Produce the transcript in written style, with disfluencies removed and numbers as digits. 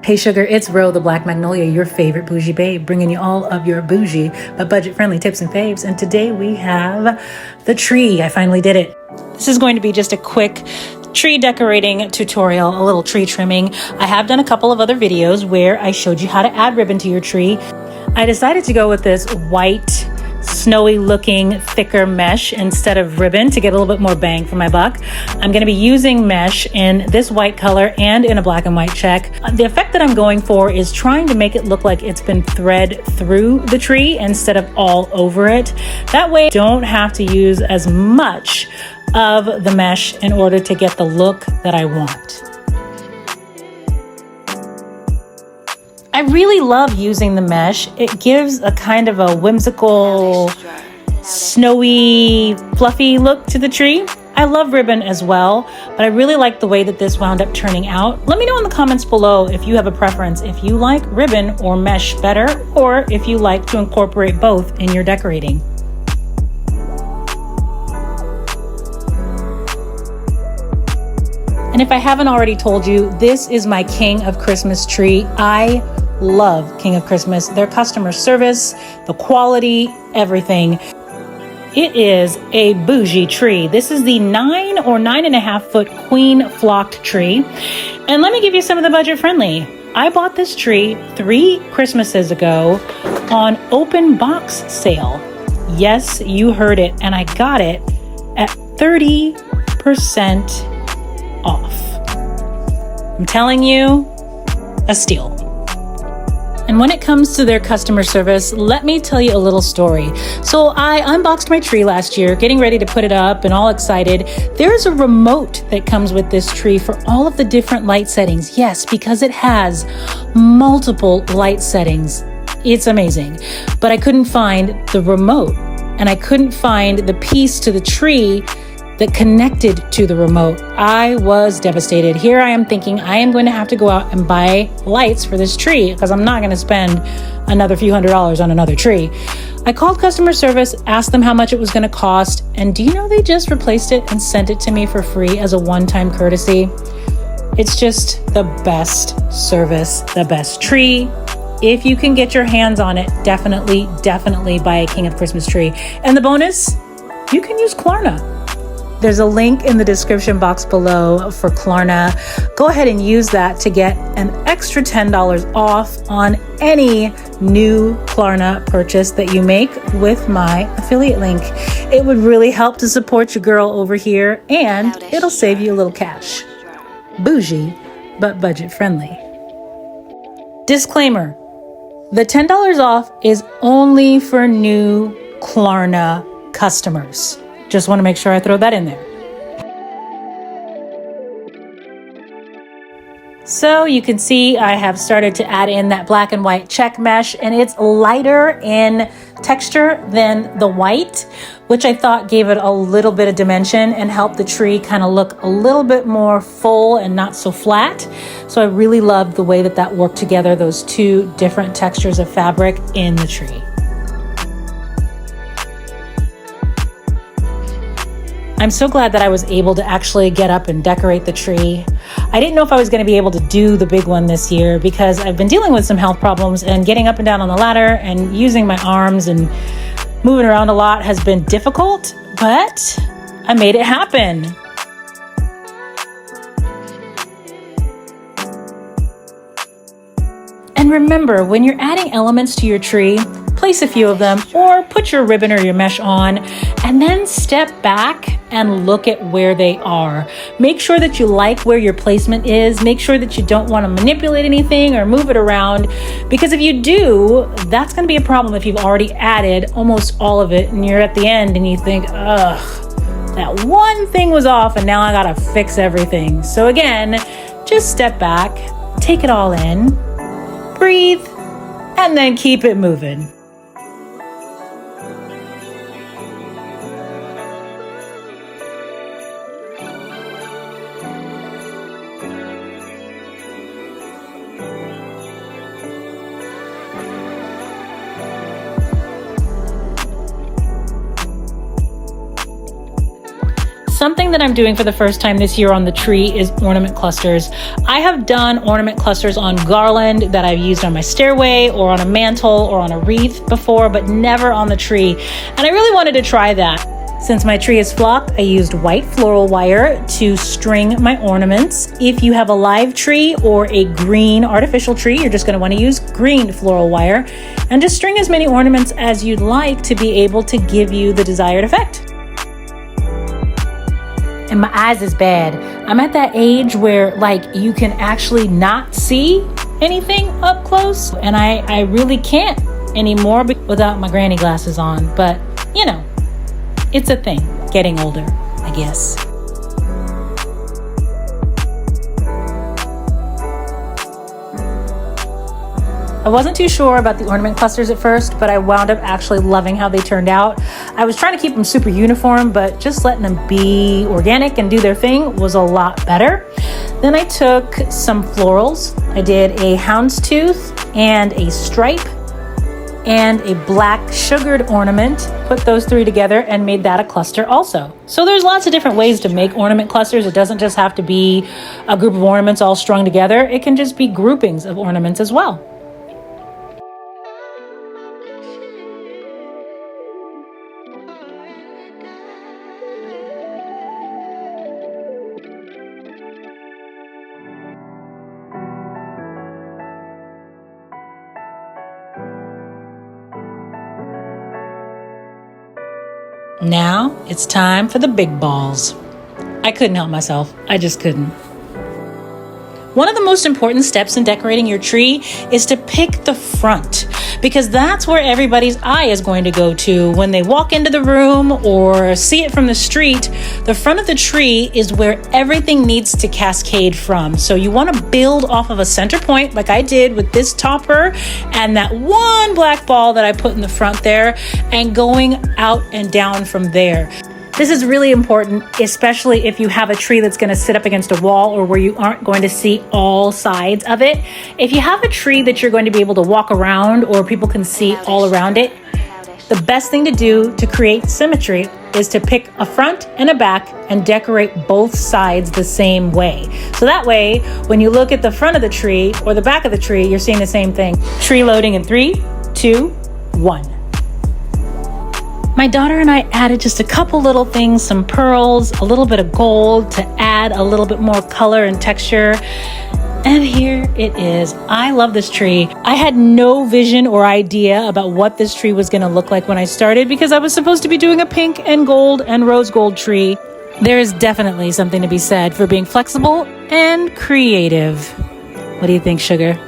Hey sugar, it's Ro, the Black Magnolia, your favorite bougie babe, bringing you all of your bougie but budget-friendly tips and faves. And today we have the tree. I finally did it. This is going to be just a quick tree decorating tutorial, a little tree trimming. I have done a couple of other videos where I showed you how to add ribbon to your tree. I decided to go with this white, snowy looking thicker mesh instead of ribbon to get a little bit more bang for my buck. I'm going to be using mesh in this white color and in a black and white check. The effect that I'm going for is trying to make it look like it's been thread through the tree instead of all over it. That way I don't have to use as much of the mesh in order to get the look that I want. I really love using the mesh. It gives a kind of a whimsical, snowy, fluffy look to the tree. I love ribbon as well, but I really like the way that this wound up turning out. Let me know in the comments below if you have a preference, if you like ribbon or mesh better, or if you like to incorporate both in your decorating. And if I haven't already told you, this is my King of Christmas tree. I love King of Christmas, their customer service, the quality, everything. It is a bougie tree. This is the 9 or 9.5 foot queen flocked tree. And let me give you some of the budget friendly. I bought this tree 3 Christmases ago on open box sale. Yes, you heard it. And I got it at 30% off. I'm telling you, a steal. And when it comes to their customer service, let me tell you a little story. So I unboxed my tree last year, getting ready to put it up and all excited. There's a remote that comes with this tree for all of the different light settings. Yes, because it has multiple light settings. It's amazing. But I couldn't find the remote, and I couldn't find the piece to the tree that connected to the remote. I was devastated. Here I am thinking I am going to have to go out and buy lights for this tree because I'm not going to spend another few $100s on another tree. I called customer service, asked them how much it was going to cost, and do you know they just replaced it and sent it to me for free as a one-time courtesy? It's just the best service, the best tree. If you can get your hands on it, definitely buy a King of Christmas tree. And the bonus, you can use Klarna. There's a link in the description box below for Klarna. Go ahead and use that to get an extra $10 off on any new Klarna purchase that you make with my affiliate link. It would really help to support your girl over here, and it'll save you a little cash. Bougie, but budget friendly. Disclaimer, the $10 off is only for new Klarna customers. Just want to make sure I throw that in there. So you can see I have started to add in that black and white check mesh, and it's lighter in texture than the white, which I thought gave it a little bit of dimension and helped the tree kind of look a little bit more full and not so flat. So I really loved the way that that worked together, those two different textures of fabric in the tree. I'm so glad that I was able to actually get up and decorate the tree. I didn't know if I was going to be able to do the big one this year because I've been dealing with some health problems, and getting up and down on the ladder and using my arms and moving around a lot has been difficult, but I made it happen. And remember, when you're adding elements to your tree, place a few of them or put your ribbon or your mesh on, and then step back and look at where they are. Make sure that you like where your placement is. Make sure that you don't want to manipulate anything or move it around, because if you do, that's going to be a problem if you've already added almost all of it and you're at the end and you think, ugh, that one thing was off and now I gotta fix everything. So again, just step back, take it all in, breathe, and then keep it moving. Something that I'm doing for the first time this year on the tree is ornament clusters. I have done ornament clusters on garland that I've used on my stairway or on a mantle or on a wreath before, but never on the tree. And I really wanted to try that. Since my tree is flocked, I used white floral wire to string my ornaments. If you have a live tree or a green artificial tree, you're just going to want to use green floral wire and just string as many ornaments as you'd like to be able to give you the desired effect. And my eyes is bad. I'm at that age where you can actually not see anything up close, and I really can't anymore without my granny glasses on. But you know, it's a thing, getting older, I guess. I wasn't too sure about the ornament clusters at first, but I wound up actually loving how they turned out. I was trying to keep them super uniform, but just letting them be organic and do their thing was a lot better. Then I took some florals. I did a houndstooth and a stripe and a black sugared ornament, put those three together and made that a cluster also. So there's lots of different ways to make ornament clusters. It doesn't just have to be a group of ornaments all strung together. It can just be groupings of ornaments as well. Now it's time for the big balls. I couldn't help myself. I just couldn't. One of the most important steps in decorating your tree is to pick the front, because that's where everybody's eye is going to go to when they walk into the room or see it from the street. The front of the tree is where everything needs to cascade from. So you want to build off of a center point like I did with this topper and that one black ball that I put in the front there, and going out and down from there. This is really important, especially if you have a tree that's going to sit up against a wall or where you aren't going to see all sides of it. If you have a tree that you're going to be able to walk around or people can see all around it, the best thing to do to create symmetry is to pick a front and a back and decorate both sides the same way. So that way, when you look at the front of the tree or the back of the tree, you're seeing the same thing. Tree loading in 3, 2, 1. My daughter and I added just a couple little things, some pearls, a little bit of gold to add a little bit more color and texture. And here it is. I love this tree. I had no vision or idea about what this tree was going to look like when I started, because I was supposed to be doing a pink and gold and rose gold tree. There is definitely something to be said for being flexible and creative. What do you think, sugar?